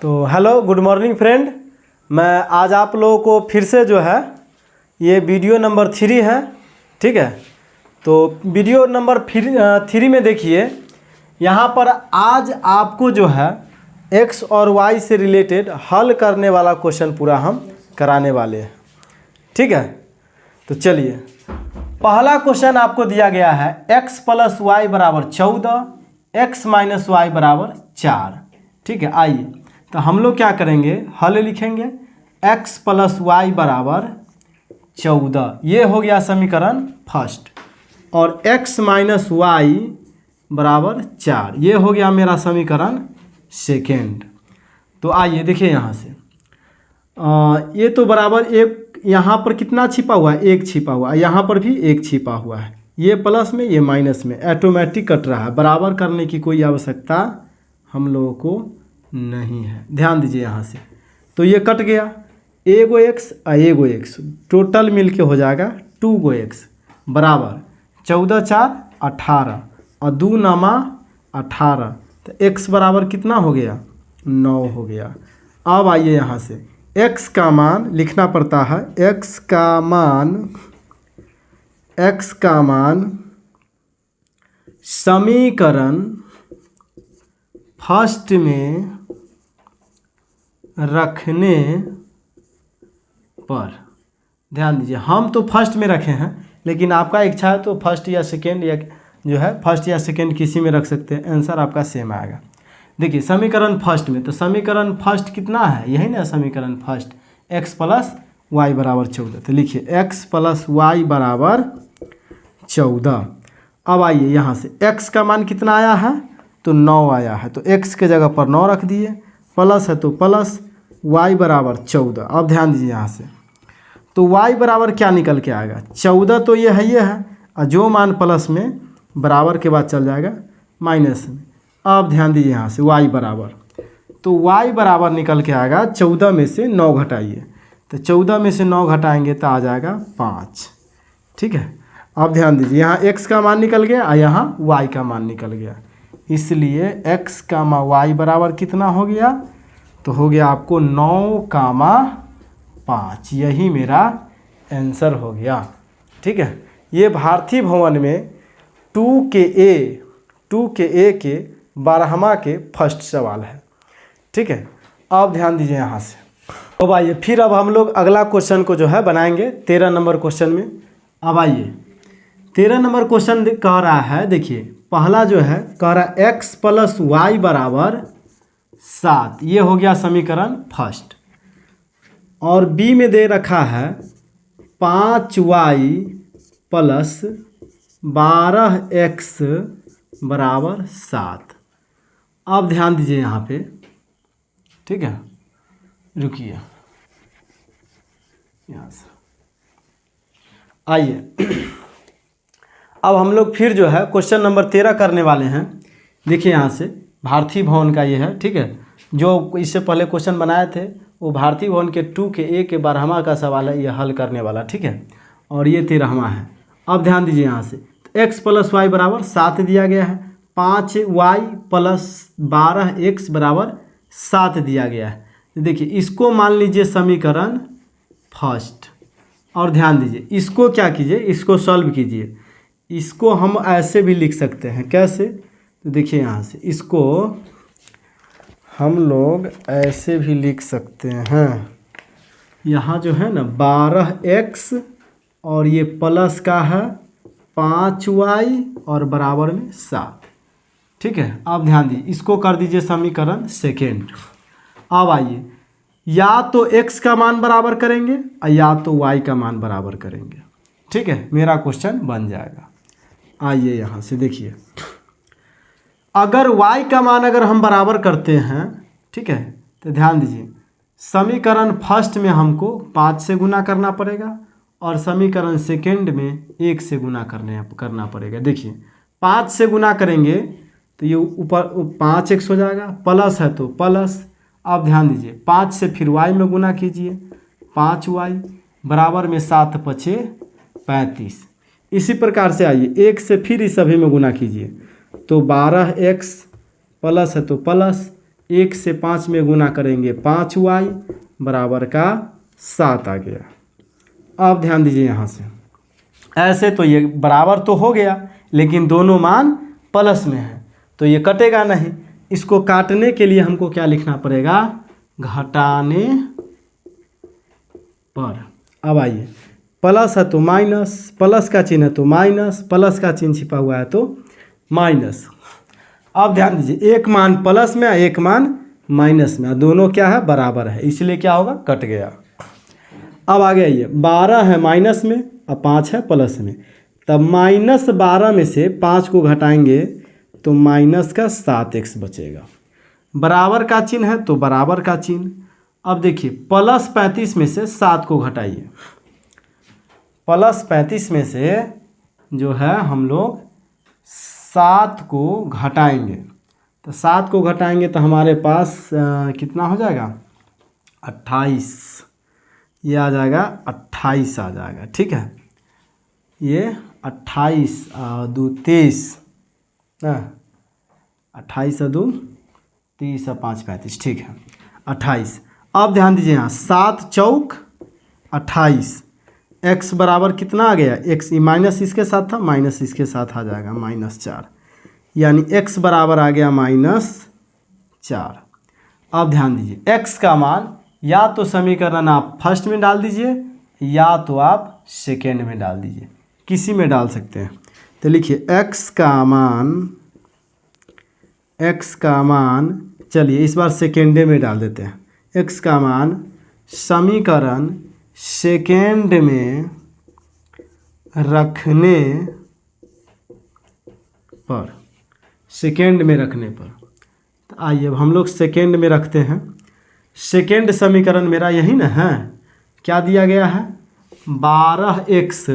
तो hello good morning friend. मैं आज आप लोगों को फिर से जो है ये वीडियो नंबर 3 है, ठीक है। तो वीडियो नंबर 3 में देखिए, यहाँ पर आज आपको जो है एक्स और वाई से रिलेटेड हल करने वाला क्वेश्चन पूरा हम कराने वाले हैं, ठीक है। तो चलिए, पहला क्वेश्चन आपको दिया गया है x प्लस वाई बराबर 14, x माइनस वाई बराबर 4, ठीक है। आइए तो हम लोग क्या करेंगे, हल लिखेंगे x प्लस वाई बराबर 14, ये हो गया समीकरण फर्स्ट, और x माइनस वाई बराबर 4, ये हो गया मेरा समीकरण सेकेंड। तो आइए देखिए यहाँ से ये तो बराबर एक, यहाँ पर कितना छिपा हुआ है, एक छिपा हुआ है, यहाँ पर भी एक छिपा हुआ है, ये प्लस में ये माइनस में ऑटोमेटिक कट रहा है, बराबर करने की कोई आवश्यकता हम लोगों को नहीं है। ध्यान दीजिए यहाँ से, तो ये कट गया, एगो एक्स और एगो एक्स टोटल मिलके हो जाएगा 2 गो एक्स बराबर 14 4 18 और 2 नामा 18, तो x बराबर कितना हो गया, 9 हो गया। अब आइए यहाँ से x का मान लिखना पड़ता है, x का मान समीकरण फर्स्ट में रखने पर, ध्यान दीजिए हम तो फर्स्ट में रखे हैं, लेकिन आपका इच्छा है तो फर्स्ट या सेकेंड या जो है फर्स्ट या सेकेंड किसी में रख सकते हैं, आंसर आपका सेम आएगा। देखिए समीकरण फर्स्ट में, तो समीकरण फर्स्ट कितना है, यही ना समीकरण फर्स्ट, x प्लस वाई बराबर 14, तो लिखिए x प्लस वाई बराबर 14। अब आइए यहाँ से x का मान कितना आया है, तो 9 आया है, तो x के जगह पर 9 रख दिए, प्लस है तो प्लस y बराबर 14। अब ध्यान दीजिए यहाँ से, तो y बराबर क्या निकल के आएगा, 14 तो ये है, और जो मान प्लस में बराबर के बाद चल जाएगा माइनस में। अब ध्यान दीजिए यहाँ से y बराबर, तो y बराबर निकल के आएगा 14 में से 9 घटाइए, तो 14 में से 9 घटाएंगे तो आ जाएगा 5, ठीक है। अब ध्यान दीजिए यहाँ x का मान निकल गया और यहाँ y का मान निकल गया, इसलिए x का मान y बराबर कितना हो गया, तो हो गया आपको 9,5, यही मेरा आंसर हो गया, ठीक है। ये भारती भवन में 2 के ए के 12वां के फर्स्ट सवाल है, ठीक है। अब ध्यान दीजिए यहाँ से, अब आइए फिर अब हम लोग अगला क्वेश्चन को जो है बनाएंगे 13 नंबर क्वेश्चन में। अब आइए 13 नंबर क्वेश्चन कह रहा है, देखिए पहला जो है कह रहा है x प्लस वाई बराबर 7, ये हो गया समीकरण फर्स्ट, और b में दे रखा है 5y प्लस 12x बराबर 7। अब ध्यान दीजिए यहाँ पे, ठीक है, रुकिए यहाँ से आइए अब हम लोग फिर जो है क्वेश्चन नंबर 13 करने वाले हैं। देखिए यहाँ से भारती भवन का ये है, ठीक है, जो इससे पहले क्वेश्चन बनाए थे वो भारती भवन के 2 के ए के 12वां का सवाल है, ये हल करने वाला, ठीक है, और ये 13वां है। अब ध्यान दीजिए यहाँ से x प्लस वाई बराबर 7 दिया गया है, 5y प्लस 12x बराबर 7 दिया गया है। तो देखिए इसको मान लीजिए समीकरण फर्स्ट, और ध्यान दीजिए इसको क्या कीजिए, इसको सॉल्व कीजिए, इसको हम ऐसे भी लिख सकते हैं, कैसे, तो देखिए यहाँ से इसको हम लोग ऐसे भी लिख सकते हैं, यहाँ जो है ना 12x और ये प्लस का है 5y और बराबर में 7, ठीक है। अब ध्यान दीजिए इसको कर दीजिए समीकरण सेकेंड। अब आइए या तो x का मान बराबर करेंगे और या तो y का मान बराबर करेंगे, ठीक है, मेरा क्वेश्चन बन जाएगा। आइए यहाँ से देखिए, अगर y का मान अगर हम बराबर करते हैं, ठीक है, तो ध्यान दीजिए समीकरण फर्स्ट में हमको 5 से गुना करना पड़ेगा और समीकरण सेकेंड में 1 से गुना करना पड़ेगा। देखिए 5 से गुना करेंगे तो ये ऊपर 5x हो जाएगा, प्लस है तो प्लस। अब ध्यान दीजिए 5 से फिर y में गुना कीजिए, 5y बराबर में 7 पचे 35। इसी प्रकार से आइए 1 से फिर इस सभी में गुना कीजिए, तो 12x प्लस है तो प्लस, 1 से 5 में गुना करेंगे 5y बराबर का 7 आ गया। अब ध्यान दीजिए यहाँ से, ऐसे तो ये बराबर तो हो गया लेकिन दोनों मान प्लस में है तो ये कटेगा नहीं। इसको काटने के लिए हमको क्या लिखना पड़ेगा, घटाने पर। अब आइए, प्लस है तो माइनस, प्लस का चिन्ह है तो माइनस, प्लस का चिन्ह छिपा हुआ है तो माइनस। अब ध्यान दीजिए, एक मान प्लस में एक मान माइनस में, दोनों क्या है, बराबर है, इसलिए क्या होगा, कट गया। अब आगे आइए, 12 है माइनस में और 5 है प्लस में, तब -12 में से 5 को घटाएंगे तो माइनस का 7x बचेगा। बराबर का चिन्ह है तो बराबर का चिन्ह। अब देखिए, +35 में से 7 को घटाइए, +35 में से जो है हम लोग 7 को घटाएंगे, तो 7 को घटाएंगे तो हमारे पास कितना हो जाएगा, 28, ये आ जाएगा 28 आ जाएगा। ठीक है, ये 28 2 30, 28 2 30 और 5 35, ठीक है 28। अब ध्यान दीजिए यहाँ 7 चौक 28, x बराबर कितना आ गया, x माइनस इसके साथ था, माइनस इसके साथ आ जाएगा -4, यानी x बराबर आ गया -4। अब ध्यान दीजिए, x का मान या तो समीकरण आप फर्स्ट में डाल दीजिए या तो आप सेकेंड में डाल दीजिए, किसी में डाल सकते हैं। तो लिखिए x का मान चलिए इस बार सेकेंडे में डाल देते हैं। x का मान समीकरण सेकेंड में रखने पर, सेकेंड में रखने पर, तो आइए अब हम लोग सेकेंड में रखते हैं। सेकेंड समीकरण मेरा यही ना है, क्या दिया गया है, 12x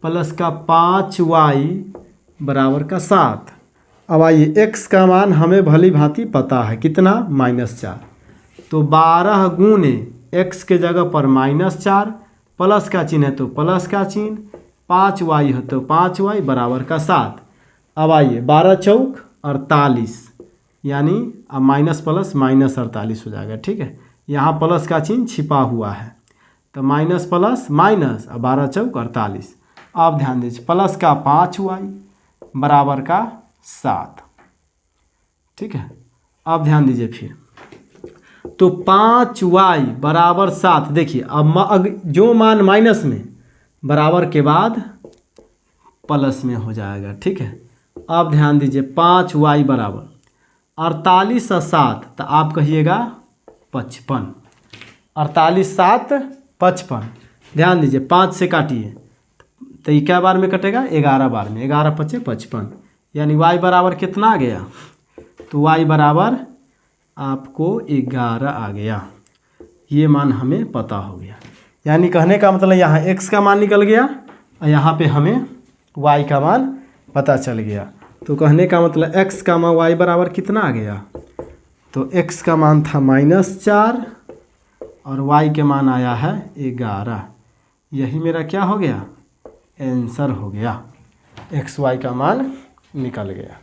प्लस का 5y बराबर का 7। अब आइए, x का मान हमें भली भांति पता है कितना, -4, तो 12 गुने x के जगह पर -4, प्लस का चिन्ह है तो प्लस का चिन्ह, 5y है तो 5y बराबर का 7। अब आइए, 12 चौक 48, यानी अब माइनस प्लस माइनस 48 हो जाएगा। ठीक है, यहाँ प्लस का चिन्ह छिपा हुआ है तो माइनस प्लस माइनस, अब 12 चौक 48। अब ध्यान दीजिए, प्लस का 5y बराबर का 7। ठीक है, अब ध्यान दीजिए फिर, तो 5y बराबर 7। देखिए अब जो मान माइनस में बराबर के बाद प्लस में हो जाएगा। ठीक है, अब ध्यान दीजिए, 5y बराबर 48 और 7, तो आप कहिएगा 55, 48 7 55। ध्यान दीजिए, 5 से काटिए तो ये क्या बार में कटेगा, 11 बार में, 11 5 55, यानी y बराबर कितना आ गया, तो y बराबर आपको 11 आ गया। ये मान हमें पता हो गया, यानी कहने का मतलब यहाँ x का मान निकल गया और यहाँ पे हमें y का मान पता चल गया। तो कहने का मतलब x का मान y बराबर कितना आ गया, तो x का मान था -4 और y के मान आया है 11। यही मेरा क्या हो गया, आंसर हो गया, x y का मान निकल गया।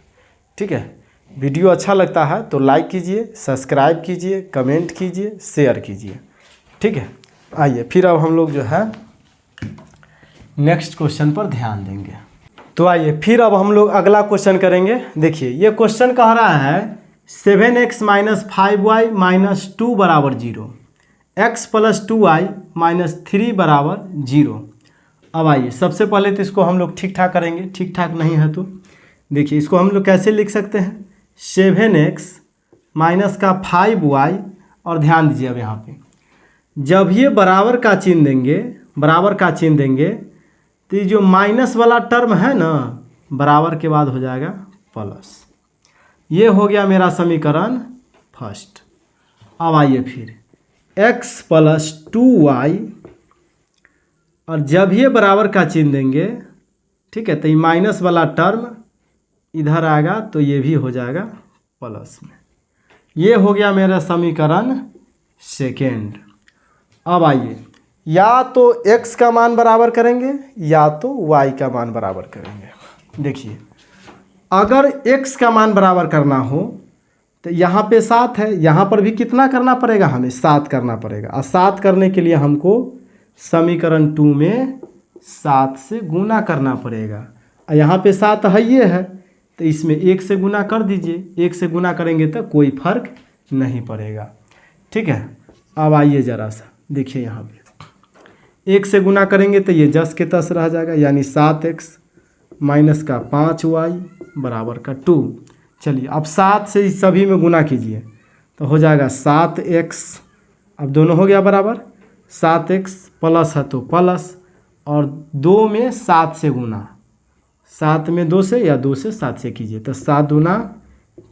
ठीक है, वीडियो अच्छा लगता है तो लाइक कीजिए, सब्सक्राइब कीजिए, कमेंट कीजिए, शेयर कीजिए। ठीक है, आइए फिर अब हम लोग जो है नेक्स्ट क्वेश्चन पर ध्यान देंगे। तो आइए फिर अब हम लोग अगला क्वेश्चन करेंगे। देखिए ये क्वेश्चन कह रहा है 7x - 5y - 2 बराबर 0, x + 2y - 3 बराबर 0। अब आइए सबसे पहले तो इसको हम लोग ठीक ठाक करेंगे, ठीक ठाक नहीं है तो देखिए इसको हम लोग कैसे लिख सकते हैं, 7x माइनस का 5y, और ध्यान दीजिए अब यहाँ पे जब ये बराबर का चिन्ह देंगे, बराबर का चिन्ह देंगे तो ये जो माइनस वाला टर्म है ना, बराबर के बाद हो जाएगा प्लस। ये हो गया मेरा समीकरण फर्स्ट। अब आइए फिर x + 2y, और जब ये बराबर का चिन्ह देंगे, ठीक है, तो ये माइनस वाला टर्म इधर आएगा तो ये भी हो जाएगा प्लस में। ये हो गया मेरा समीकरण सेकेंड। अब आइए, या तो x का मान बराबर करेंगे या तो y का मान बराबर करेंगे। देखिए अगर x का मान बराबर करना हो तो यहाँ पे 7 है, यहाँ पर भी कितना करना पड़ेगा, हमें 7 करना पड़ेगा। और 7 करने के लिए हमको समीकरण 2 में 7 से गुना करना पड़ेगा। और यहाँ पे 7 है ये है, तो इसमें 1 से गुना कर दीजिए। 1 से गुना करेंगे तो कोई फर्क नहीं पड़ेगा, ठीक है। अब आइए ज़रा सा देखिए, यहाँ पे 1 से गुना करेंगे तो ये जस के तस रह जाएगा, यानी 7x माइनस का 5y बराबर का 2। चलिए अब 7 से इस सभी में गुना कीजिए तो हो जाएगा 7x, अब दोनों हो गया बराबर, 7x प्लस है तो प्लस, और 2 में 7 से गुना, 7 में 2 से या 2 से 7 से कीजिए तो 7 दूना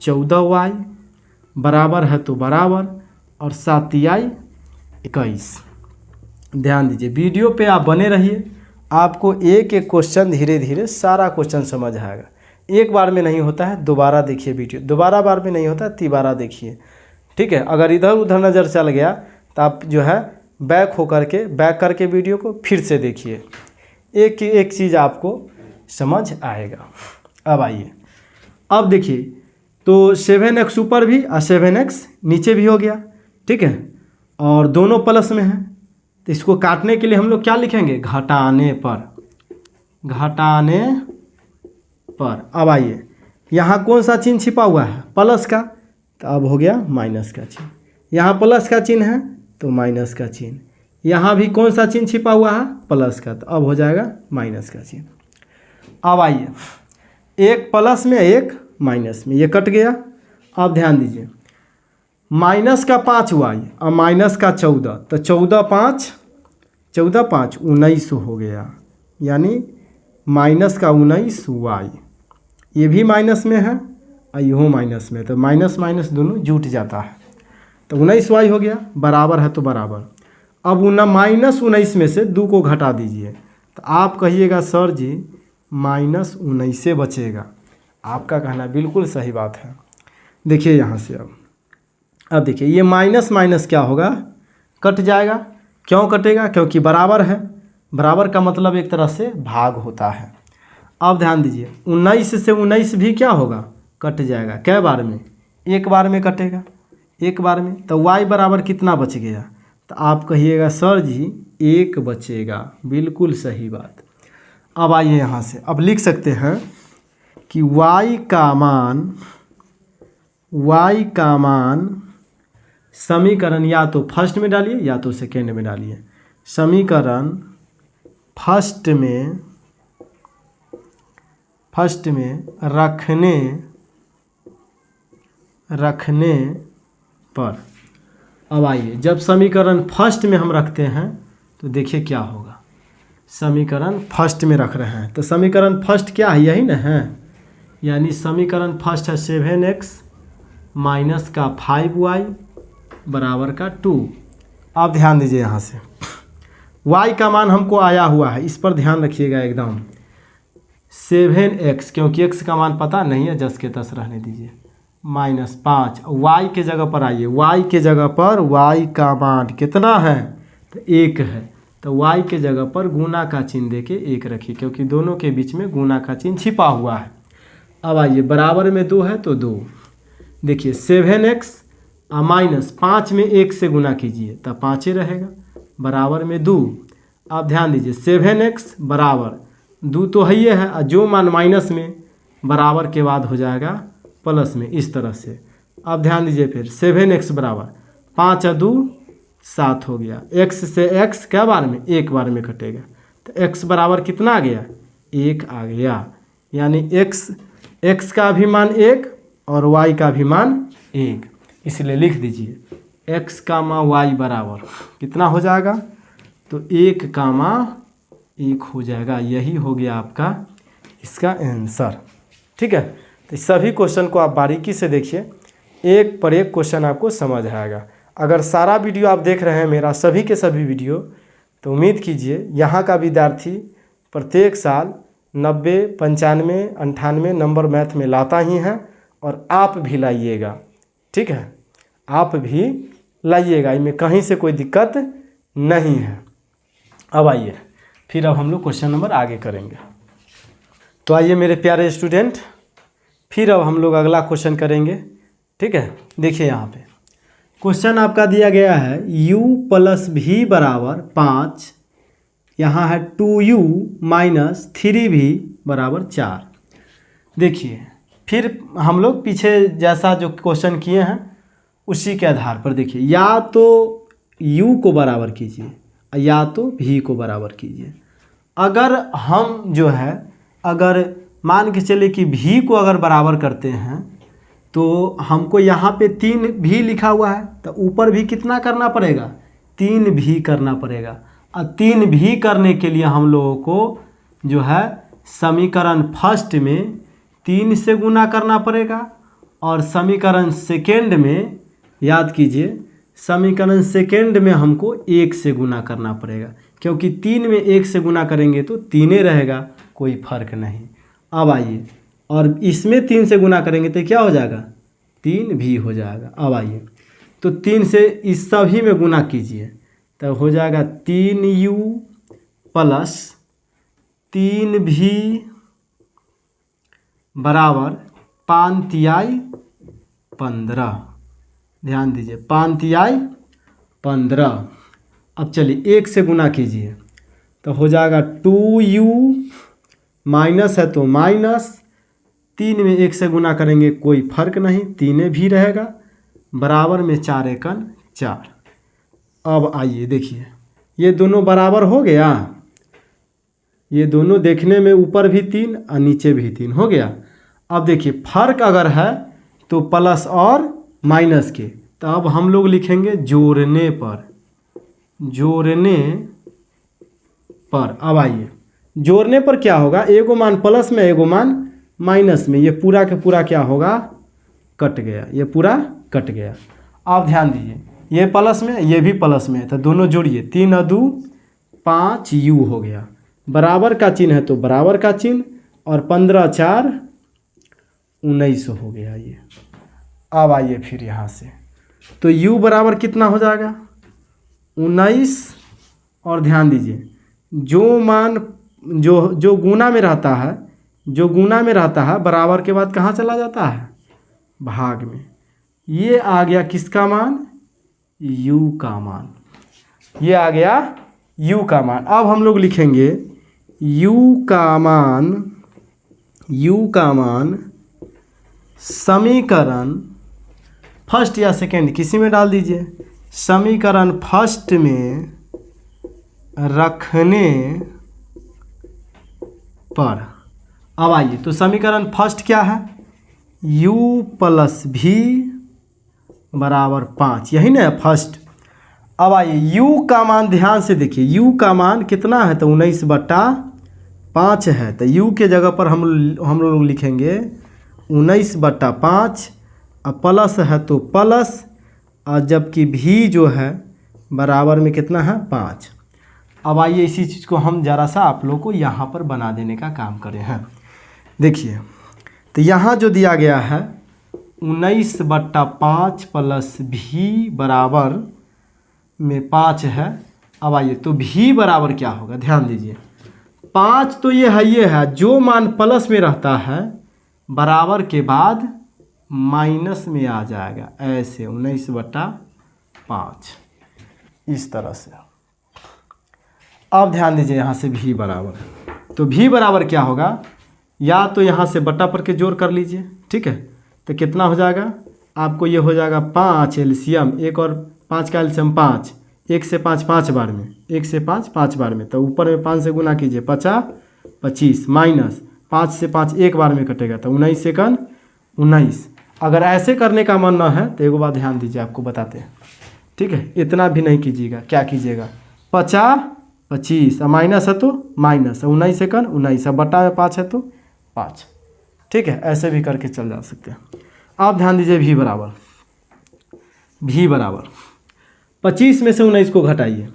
14y बराबर है तो बराबर, और 7 तिहाई 21। ध्यान दीजिए, वीडियो पे आप बने रहिए, आपको एक एक क्वेश्चन धीरे धीरे सारा क्वेश्चन समझ आएगा। एक बार में नहीं होता है, दोबारा देखिए वीडियो, दोबारा बार में नहीं होता है, तिबारा देखिए, ठीक है। अगर इधर उधर नज़र चल गया तो आप जो है बैक करके वीडियो को फिर से देखिए, एक एक चीज़ आपको समझ आएगा। अब आइए, अब देखिए तो 7x ऊपर भी और 7x नीचे भी हो गया, ठीक है, और दोनों प्लस में है। तो इसको काटने के लिए हम लोग क्या लिखेंगे, घटाने पर। अब आइए, यहाँ कौन सा चिन्ह छिपा हुआ है, प्लस का, तो अब हो गया माइनस का चिन्ह। यहाँ प्लस का चिन्ह है तो माइनस का चिन्ह, यहाँ भी कौन सा चिन्ह छिपा हुआ है, प्लस का, तो अब हो जाएगा माइनस का चिन्ह। अब आइए, एक प्लस में एक माइनस में, ये कट गया। अब ध्यान दीजिए, माइनस का 5y और माइनस का 14, तो 14 5 19 हो गया, यानी माइनस का 19y, ये भी माइनस में है और यहो माइनस में, तो माइनस माइनस दोनों जुट जाता है, तो 19y हो गया, बराबर है तो बराबर। अब माइनस 19 में से 2 को घटा दीजिए, तो आप कहिएगा सर जी माइनस 19 से बचेगा। आपका कहना बिल्कुल सही बात है। देखिए यहाँ से अब देखिए, ये माइनस माइनस क्या होगा, कट जाएगा। क्यों कटेगा, क्योंकि बराबर है, बराबर का मतलब एक तरह से भाग होता है। अब ध्यान दीजिए, 19 से 19 भी क्या होगा, कट जाएगा। कै बार में, एक बार में कटेगा, एक बार में। तो y बराबर कितना बच गया, तो आप कहिएगा सर जी 1 बचेगा, बिल्कुल सही बात। अब आइए यहाँ से, अब लिख सकते हैं कि y का मान समीकरण या तो फर्स्ट में डालिए या तो सेकेंड में डालिए। समीकरण फर्स्ट में रखने पर। अब आइए, जब समीकरण फर्स्ट में हम रखते हैं तो देखिए क्या होगा। समीकरण फर्स्ट में रख रहे हैं तो समीकरण फर्स्ट क्या है, यही ना है, यानी समीकरण फर्स्ट है 7x माइनस का 5y बराबर का 2। आप ध्यान दीजिए, यहाँ से y का मान हमको आया हुआ है, इस पर ध्यान रखिएगा एकदम। 7x, क्योंकि x का मान पता नहीं है, जस के तस रहने दीजिए, माइनस 5। y के जगह पर आइए, y के जगह पर y का मान कितना है, तो 1 है, तो y के जगह पर गुना का चिन्ह देके 1 रखिए, क्योंकि दोनों के बीच में गुना का चिन्ह छिपा हुआ है। अब आइए, बराबर में 2 है तो 2। देखिए 7x और माइनस 5 में 1 से गुना कीजिए तो 5 रहेगा, बराबर में 2। अब ध्यान दीजिए, 7x बराबर 2 तो है ही है, और जो मान माइनस में बराबर के बाद हो जाएगा प्लस में, इस तरह से। अब ध्यान दीजिए, फिर 7x बराबर 5 और 2 7 हो गया। x से x क्या बार में, एक बार में कटेगा, तो x बराबर कितना आ गया, 1 आ गया, यानी x का भी मान 1 और y का भी मान 1, इसलिए लिख दीजिए x कामा y बराबर कितना हो जाएगा, तो 1 कामा 1 हो जाएगा। यही हो गया आपका इसका आंसर, ठीक है। तो सभी क्वेश्चन को आप बारीकी से देखिए, एक पर एक क्वेश्चन आपको समझ आएगा। अगर सारा वीडियो आप देख रहे हैं मेरा, सभी के सभी वीडियो, तो उम्मीद कीजिए यहाँ का विद्यार्थी प्रत्येक साल 90, 95, 98 नंबर मैथ में लाता ही है, और आप भी लाइएगा, ठीक है, आप भी लाइएगा, इनमें कहीं से कोई दिक्कत नहीं है। अब आइए, फिर अब हम लोग क्वेश्चन नंबर आगे करेंगे। तो आइए मेरे प्यारे स्टूडेंट, फिर अब हम लोग अगला क्वेश्चन करेंगे। ठीक है। देखिए यहाँ पे क्वेश्चन आपका दिया गया है u प्लस भी बराबर 5, यहाँ है 2u माइनस 3v बराबर 4। देखिए फिर हम लोग पीछे जैसा जो क्वेश्चन किए हैं उसी के आधार पर देखिए, या तो u को बराबर कीजिए या तो v को बराबर कीजिए। अगर हम जो है अगर मान के चले कि v को अगर बराबर करते हैं तो हमको यहाँ पे 3 भी लिखा हुआ है, तो ऊपर भी कितना करना पड़ेगा, 3 भी करना पड़ेगा। और 3 भी करने के लिए हम लोगों को जो है समीकरण फर्स्ट में 3 से गुना करना पड़ेगा और समीकरण सेकेंड में, याद कीजिए, समीकरण सेकेंड में हमको 1 से गुना करना पड़ेगा, क्योंकि 3 में 1 से गुना करेंगे तो 3 ही रहेगा, कोई फर्क नहीं। अब आइए, और इसमें 3 से गुना करेंगे तो क्या हो जाएगा, 3 भी हो जाएगा। अब आइए तो 3 से इस सभी में गुना कीजिए तो हो जाएगा 3u प्लस 3v बराबर 5 तिहाई 15। ध्यान दीजिए 5 तिहाई 15। अब चलिए 1 से गुना कीजिए तो हो जाएगा 2u माइनस है तो माइनस, 3 में 1 से गुना करेंगे कोई फर्क नहीं, 3 भी रहेगा, बराबर में 4 एकन 4। अब आइए देखिए ये दोनों बराबर हो गया, ये दोनों देखने में ऊपर भी 3 और नीचे भी 3 हो गया। अब देखिए फर्क अगर है तो प्लस और माइनस के, तो अब हम लोग लिखेंगे जोड़ने पर, जोड़ने पर। अब आइए जोड़ने पर क्या होगा, एगो मान प्लस में एगो मान माइनस में, ये पूरा के पूरा क्या होगा, कट गया, ये पूरा कट गया। अब ध्यान दीजिए ये प्लस में ये भी प्लस में है तो दोनों जोड़िए, 3 और 2 5u हो गया, बराबर का चिन्ह है तो बराबर का चिन्ह, और 15 4 19 हो गया ये। अब आइए फिर यहाँ से तो u बराबर कितना हो जाएगा 19, और ध्यान दीजिए जो मान जो गुना में रहता है, जो गुना में रहता है बराबर के बाद कहाँ चला जाता है, भाग में। ये आ गया किसका मान, u का मान, ये आ गया u का मान। अब हम लोग लिखेंगे u का मान, u का मान समीकरण फर्स्ट या सेकेंड किसी में डाल दीजिए, समीकरण फर्स्ट में रखने पर। अब आइए तो समीकरण फर्स्ट क्या है, u प्लस भी बराबर 5, यही ना है फर्स्ट। अब आइए u का मान ध्यान से देखिए, u का मान कितना है तो 19/5 है, तो u के जगह पर हम लोग लिखेंगे 19/5, और प्लस है तो प्लस, और जबकि भी जो है बराबर में कितना है 5। अब आइए इसी चीज़ को हम ज़रा सा आप लोग को यहाँ पर बना देने का काम करें हैं। देखिए तो यहाँ जो दिया गया है 19/5 प्लस भी बराबर में 5 है। अब आइए तो भी बराबर क्या होगा, ध्यान दीजिए 5 तो ये है जो मान प्लस में रहता है बराबर के बाद माइनस में आ जाएगा, ऐसे 19/5 इस तरह से। अब ध्यान दीजिए यहाँ से भी बराबर, तो भी बराबर क्या होगा, या तो यहाँ से बट्टा पर के जोड़ कर लीजिए, ठीक है, तो कितना हो जाएगा आपको, ये हो जाएगा 5 एलसीएम, 1 और 5 का एलसीएम 5, 1 से 5 5 बार में, 1 से 5 5 बार में, तो ऊपर में 5 से गुना कीजिए 50 25 माइनस 5 से 5 एक बार में कटेगा तो 19 सेकंड 19। अगर ऐसे करने का मन ना है तो एक बात ध्यान दीजिए, आपको बताते हैं, ठीक है, इतना भी नहीं कीजिएगा, क्या कीजिएगा 50 25 माइनस है तो माइनस 19 सेकंड 19, बटा में 5 है तो 5, ठीक है, ऐसे भी करके चल जा सकते हैं। आप ध्यान दीजिए भी बराबर 25 में से 19 को घटाइए,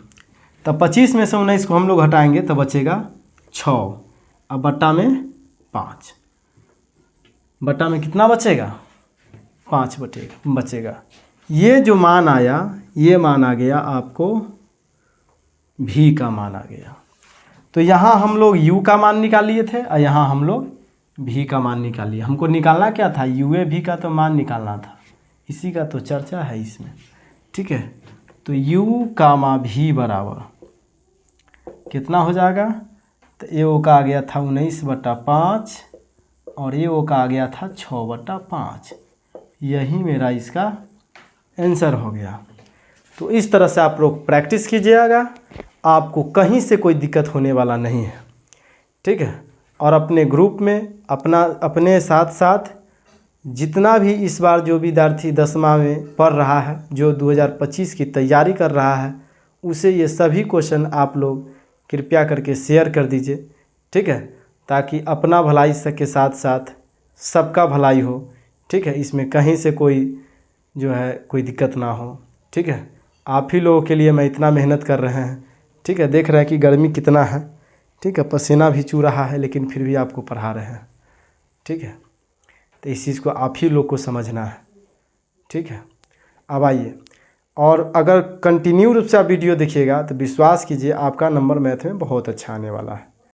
तब 25 में से 19 को हम लोग घटाएंगे तो बचेगा 6, अब बट्टा में 5, बट्टा में कितना बचेगा 5 बचेगा। ये जो मान आया ये मान आ गया आपको भी का मान आ गया। तो यहाँ हम लोग u का मान निकाल लिए थे और यहाँ हम लोग भी का मान निकाल लिए। हमको निकालना क्या था, u a भी का तो मान निकालना था, इसी का तो चर्चा है इसमें, ठीक है। तो u कामा v बराबर कितना हो जाएगा, तो ए ओ का आ गया था 19/5 और ए ओ का आ गया था 6/5। यही मेरा इसका आंसर हो गया। तो इस तरह से आप लोग प्रैक्टिस कीजिएगा, आपको कहीं से कोई दिक्कत होने वाला नहीं है, ठीक है। और अपने ग्रुप में अपने साथ साथ जितना भी इस बार जो विद्यार्थी 10वां में पढ़ रहा है, जो 2025 की तैयारी कर रहा है, उसे ये सभी क्वेश्चन आप लोग कृपया करके शेयर कर दीजिए, ठीक है, ताकि अपना भलाई के साथ साथ सबका भलाई हो, ठीक है। इसमें कहीं से कोई जो है कोई दिक्कत ना हो, ठीक है। आप ही लोगों के लिए मैं इतना मेहनत कर रहे हैं, ठीक है। देख रहे हैं कि गर्मी कितना है, ठीक है, पसीना भी चू रहा है, लेकिन फिर भी आपको पढ़ा रहे हैं, ठीक है। तो इस चीज़ को आप ही लोग को समझना है, ठीक है। अब आइए, और अगर कंटिन्यू रूप से आप वीडियो देखिएगा तो विश्वास कीजिए आपका नंबर मैथ में बहुत अच्छा आने वाला है।